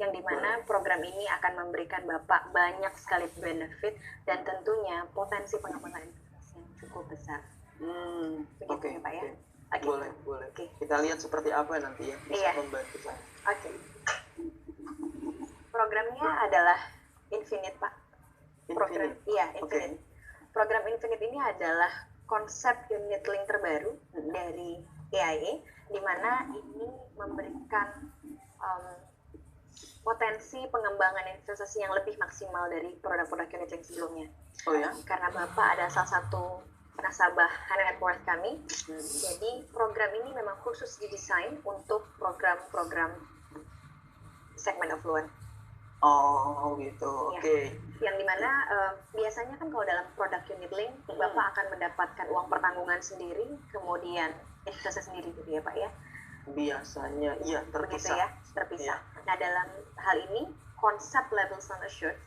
yang dimana program ini akan memberikan Bapak banyak sekali benefit dan tentunya potensi pengembangan investasi yang cukup besar. Begitu ya Pak ya? Okay. Boleh. Okay. Kita lihat seperti apa nanti ya bisa membantu saya. Oke. Programnya adalah Infinite Pak. Infinite. Program Infinite ini adalah konsep unit link terbaru dari AIA, di mana ini memberikan potensi pengembangan investasi yang lebih maksimal dari produk-produk unit link sebelumnya. Oh ya? Karena Bapak ada salah satu nasabah high net worth kami, jadi program ini memang khusus didesain untuk program-program segmen affluent. Oh gitu, oke. Yang dimana biasanya kan kalau dalam produk unit link, Bapak akan mendapatkan uang pertanggungan sendiri, kemudian investasi sendiri gitu ya Pak ya? Biasanya iya, terpisah. Begitu ya, terpisah. Nah dalam hal ini, konsep level sum assured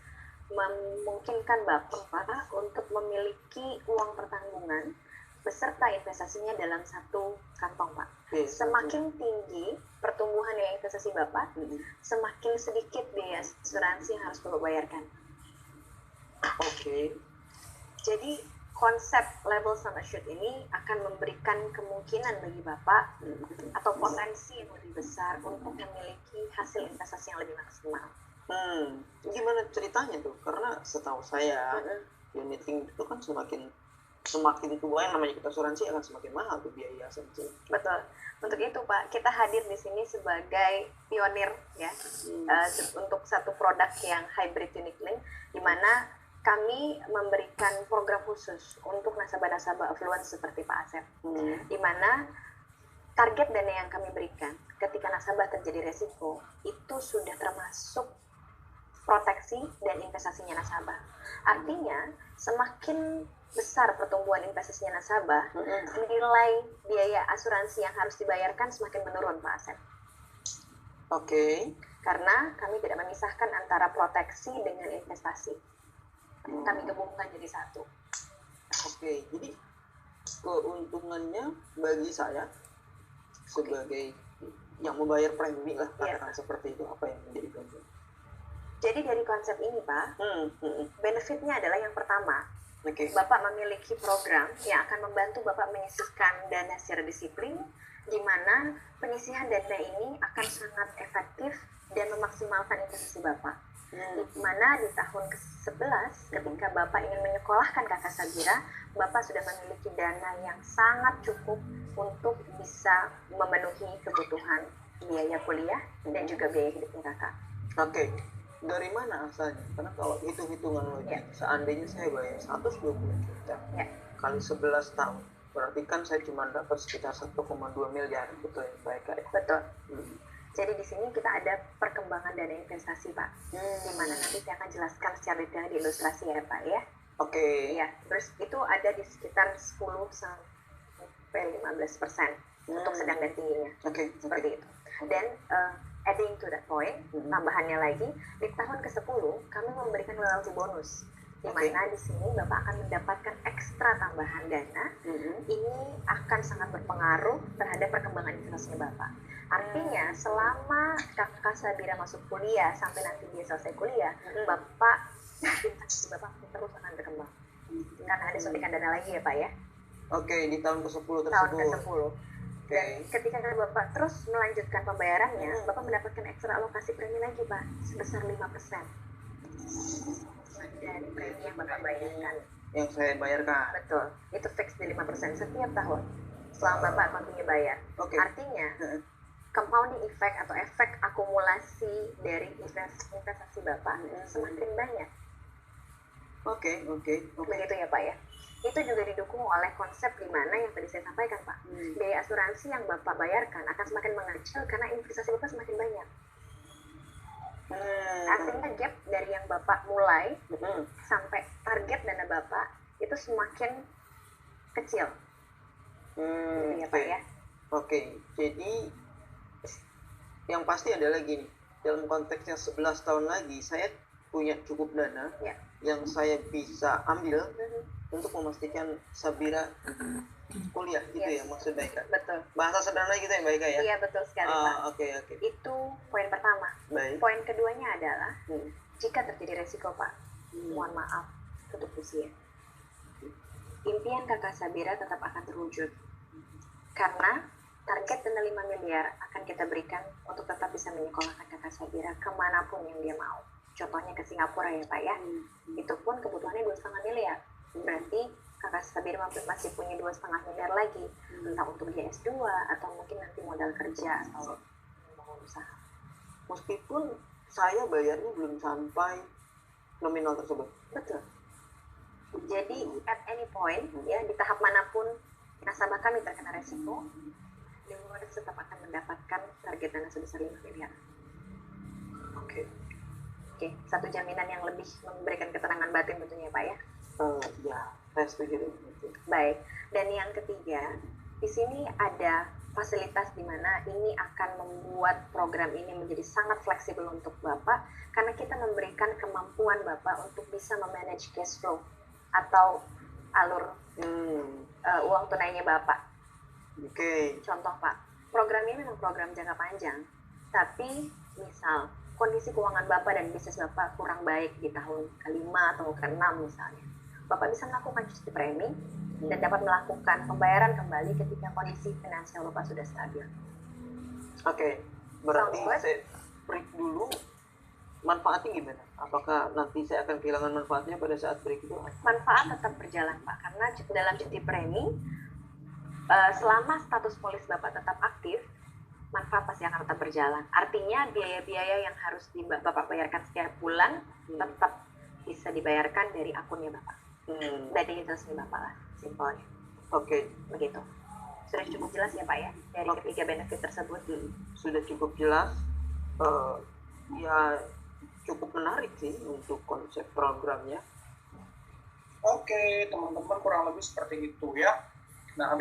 memungkinkan Bapak untuk memiliki uang pertanggungan beserta investasinya dalam satu kantong Pak. Semakin tinggi pertumbuhan dari investasi Bapak, semakin sedikit biaya asuransi yang harus Bapak bayarkan. Oke. Jadi konsep level sum assured ini akan memberikan kemungkinan bagi Bapak atau potensi yang lebih besar untuk memiliki hasil investasi yang lebih maksimal. Gimana ceritanya tuh? Karena setahu saya unit link itu kan semakin tua yang namanya kita asuransi akan semakin mahal tuh biaya asuransi. Betul. Untuk itu Pak, kita hadir di sini sebagai pionir ya untuk satu produk yang hybrid unit link, di mana kami memberikan program khusus untuk nasabah-nasabah affluent seperti Pak Asep, di mana target dana yang kami berikan ketika nasabah terjadi resiko itu sudah termasuk proteksi dan investasinya nasabah. Artinya semakin besar pertumbuhan investasinya nasabah, nilai biaya asuransi yang harus dibayarkan semakin menurun Pak Asep. Oke. Karena kami tidak memisahkan antara proteksi dengan investasi. Kami gabungkan jadi satu. Oke, jadi keuntungannya bagi saya sebagai yang membayar premi lah, katakan seperti itu, apa yang menjadi keuntungan? Jadi dari konsep ini Pak, benefitnya adalah yang pertama, Bapak memiliki program yang akan membantu Bapak menyisihkan dana secara disiplin, di mana penyisihan dana ini akan sangat efektif dan memaksimalkan investasi Bapak. Di mana di tahun ke-11 ketika Bapak ingin menyekolahkan kakak Sabira, Bapak sudah memiliki dana yang sangat cukup untuk bisa memenuhi kebutuhan biaya kuliah dan juga biaya hidupnya kakak. Oke. Dari mana asalnya? Karena kalau hitung-hitungan logik, seandainya saya bayar 120 juta kali 11 tahun, berarti kan saya cuma dapat sekitar 1,2 miliar, betul ya Pak Eka? Betul. Jadi di sini kita ada perkembangan dana investasi Pak, di mana nanti saya akan jelaskan secara detail di ilustrasi ya Pak ya. Oke. Ya, terus itu ada di sekitar 10 sampai 15% untuk sedang dan tingginya. Seperti itu. Dan adding to that point, tambahannya lagi, di tahun ke-10 kami memberikan loyalty bonus, di mana di sini Bapak akan mendapatkan ekstra tambahan dana. Ini akan sangat berpengaruh terhadap perkembangan investasinya Bapak. Artinya selama kakak Sabira masuk kuliah sampai nanti dia selesai kuliah, Bapak investasi Bapak terus akan berkembang. Karena ada suntikan dana lagi ya Pak ya. Oke, di tahun ke-10 tersebut. Tahun ke-10. Dan ketika Bapak terus melanjutkan pembayarannya, Bapak mendapatkan ekstra alokasi premi lagi Pak, sebesar 5% dari premi yang Bapak bayarkan. Yang saya bayarkan? Betul, itu fix di 5% setiap tahun selama Bapak continue bayar. Artinya compounding effect atau efek akumulasi dari investasi Bapak semakin banyak. Oke. Begitu ya Pak ya. Itu juga didukung oleh konsep di mana yang tadi saya sampaikan Pak. Biaya asuransi yang Bapak bayarkan akan semakin mengecil karena investasi Bapak semakin banyak. Artinya gap dari yang Bapak mulai sampai target dana Bapak itu semakin kecil. Ya Pak ya. Oke, jadi yang pasti adalah gini, dalam konteksnya 11 tahun lagi saya punya cukup dana yang saya bisa ambil untuk memastikan Sabira kuliah gitu ya maksudnya Kak? Betul. Bahasa sederhana gitu ya Mbak Ika ya? Iya betul sekali Pak. Oke. Itu poin pertama. Baik. Poin keduanya adalah jika terjadi resiko Pak, mohon maaf tutup usia. Impian Kakak Sabira tetap akan terwujud karena target dana 5 miliar akan kita berikan untuk tetap bisa menyekolahkan Kakak Sabira kemanapun yang dia mau. Contohnya ke Singapura ya Pak ya. Itu pun kebutuhannya 2,5 miliar. Berarti Kakak Sabira masih punya 2,5 miliar lagi, entah untuk dia S2 atau mungkin nanti modal kerja atau membangun usaha. Meskipun saya bayarnya belum sampai nominal tersebut. Betul. Jadi at any point ya di tahap manapun nasabah kami terkena resiko, Dewa tetap akan mendapatkan target dana sebesar 5 miliar. Oke, satu jaminan yang lebih memberikan keterangan batin tentunya Pak ya. Ya, saya setuju. Baik, dan yang ketiga, di sini ada fasilitas di mana ini akan membuat program ini menjadi sangat fleksibel untuk Bapak karena kita memberikan kemampuan Bapak untuk bisa memanage cash flow atau alur uang tunainya Bapak. Oke. Contoh Pak, program ini memang program jangka panjang, tapi misal kondisi keuangan Bapak dan bisnis Bapak kurang baik di tahun ke-5 atau ke-6 misalnya, Bapak bisa melakukan cuti premi dan dapat melakukan pembayaran kembali ketika kondisi finansial Bapak sudah stabil. Oke, berarti saya break dulu. Manfaatnya gimana? Apakah nanti saya akan kehilangan manfaatnya pada saat break itu? Manfaat tetap berjalan Pak, karena dalam cuti premi selama status polis Bapak tetap aktif, manfaat pasti akan tetap berjalan. Artinya biaya-biaya yang harus Bapak bayarkan setiap bulan tetap bisa dibayarkan dari akunnya Bapak. Dari resmi Bapak lah, simpelnya. Oke. Begitu. Sudah cukup jelas ya Pak ya, dari ketiga benefit tersebut? Sudah cukup jelas. Ya cukup menarik sih untuk konsep programnya. Oke, teman-teman kurang lebih seperti itu ya. Nah, habis